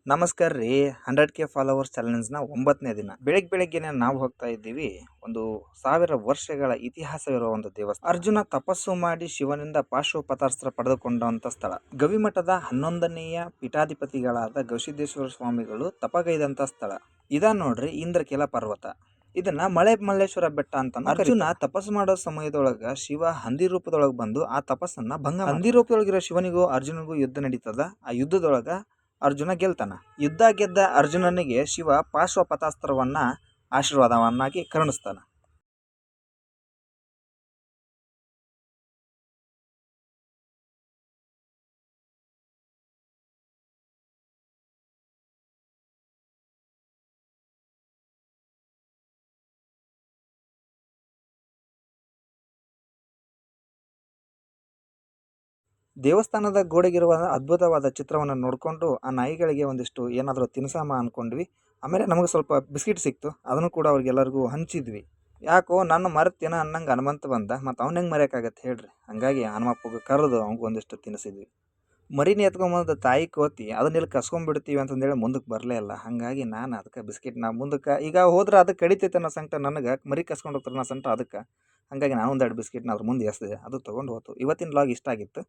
ನಮಸ್ಕಾರ ರೀ. 100K followers ಚಾಲೆಂಜ್ನ 9ನೇ ದಿನ. ಬೆಳಗ್ಗೆನೆ ನಾವು ಹೋಗ್ತಾ ಇದ್ದೀವಿ ಒಂದು 1000 ವರ್ಷಗಳ ಇತಿಹಾಸವಿರುವ ಒಂದು ದೇವಸ್ಥಾನ. ಅರ್ಜುನ ತಪಸ್ಸು ಮಾಡಿ ಶಿವನಿಂದ ಪಾಶುಪತಾಸ್ತ್ರ ಪಡೆದುಕೊಂಡಂತ ಸ್ಥಳ. ಗವಿಮಠದ 11ನೇಯ ಪೀಠಾಧಿಪತಿಗಳಾದ ಗವಿಸಿದ್ದೇಶ್ವರ ಸ್ವಾಮಿಗಳು ತಪಗೈದಂತ ಸ್ಥಳ. ಇದ ನೋಡ್ರಿ ಇಂದ್ರಕೀಲ ಪರ್ವತ. ಇದನ್ನ ಮಳೆ ಮಲ್ಲೇಶ್ವರ ಬೆಟ್ಟ ಅಂತ. ಅರ್ಜುನ ತಪಸ್ಸು ಮಾಡೋ ಸಮಯದೊಳಗ ಶಿವ ಹಂದಿ ರೂಪದೊಳಗ ಬಂದು ಆ ತಪಸ್ಸನ್ನ ಭಂಗ. ಹಂದಿ ರೂಪದೊಳಗಿರೋ ಶಿವನಿಗೂ ಅರ್ಜುನಿಗೂ ಯುದ್ಧ ನಡೀತದ. ಆ ಯುದ್ಧದೊಳಗ ಅರ್ಜುನ ಗೆಲ್ತಾನ. ಯುದ್ಧ ಗೆದ್ದ ಅರ್ಜುನನಿಗೆ ಶಿವ ಪಾಶ್ವಪತಾಸ್ತ್ರವನ್ನ ಆಶೀರ್ವಾದವನ್ನಾಗಿ ಕರುಣಿಸ್ತಾನ. ದೇವಸ್ಥಾನದ ಗೋಡೆಗಿರುವ ಅದ್ಭುತವಾದ ಚಿತ್ರವನ್ನು ನೋಡಿಕೊಂಡು ಆ ನಾಯಿಗಳಿಗೆ ಒಂದಿಷ್ಟು ಏನಾದರೂ ತಿನ್ಸಾಮ ಅಂದ್ಕೊಂಡ್ವಿ. ಆಮೇಲೆ ನಮಗೆ ಸ್ವಲ್ಪ ಬಿಸ್ಕಿಟ್ ಸಿಕ್ತು, ಅದನ್ನು ಕೂಡ ಅವ್ರಿಗೆಲ್ಲರಿಗೂ ಹಂಚಿದ್ವಿ. ಯಾಕೋ ನನ್ನ ಮರೆತೇನ ಅನ್ನಂಗೆ ಹನುಮಂತ ಬಂದ, ಮತ್ತು ಅವ್ನ ಹೆಂಗೆ ಮರೆಯೋಕ್ಕಾಗತ್ತೆ ಹೇಳ್ರಿ. ಹಾಗಾಗಿ ಹನುಮಪ್ಪಗೆ ಕರೆದು ಅವ್ನಿಗೆ ಒಂದಿಷ್ಟು ತಿನ್ನಿಸಿದ್ವಿ. ಮರಿನ ಎತ್ಕೊಂಬಂದು ತಾಯಿ ಕೋತಿ ಅದನ್ನೆಲ್ಲಿ ಕಸ್ಕೊಂಡ್ಬಿಡ್ತೀವಿ ಅಂತಂದೇಳಿ ಮುಂದಕ್ಕೆ ಬರಲೇ ಇಲ್ಲ. ಹಾಗಾಗಿ ನಾನು ಅದಕ್ಕೆ ಬಿಸ್ಕಿಟ್ನ ಮುಂದಕ್ಕೆ ಈಗ ಹೋದ್ರೆ ಅದಕ್ಕೆ ಕಡಿತೈತೆ ಅನ್ನೋ ಸಂಕಟ ನನಗೆ, ಮರಿ ಕಸ್ಕೊಂಡು ಹೋಗ್ತಾರೆ ಅನ್ನೋ ಸಂಕಟ ಅದಕ್ಕೆ. ಹಾಗಾಗಿ ನಾನು ಒಂದೆರಡು ಬಿಸ್ಕಿಟ್ನ ಅದ್ರ ಮುಂದೆ ಎಸೆದೆ, ಅದು ತೊಗೊಂಡು ಹೋಯ್ತು. ಇವತ್ತಿನ ವ್ಲಾಗ್ ಇಷ್ಟ ಆಗಿತ್ತು.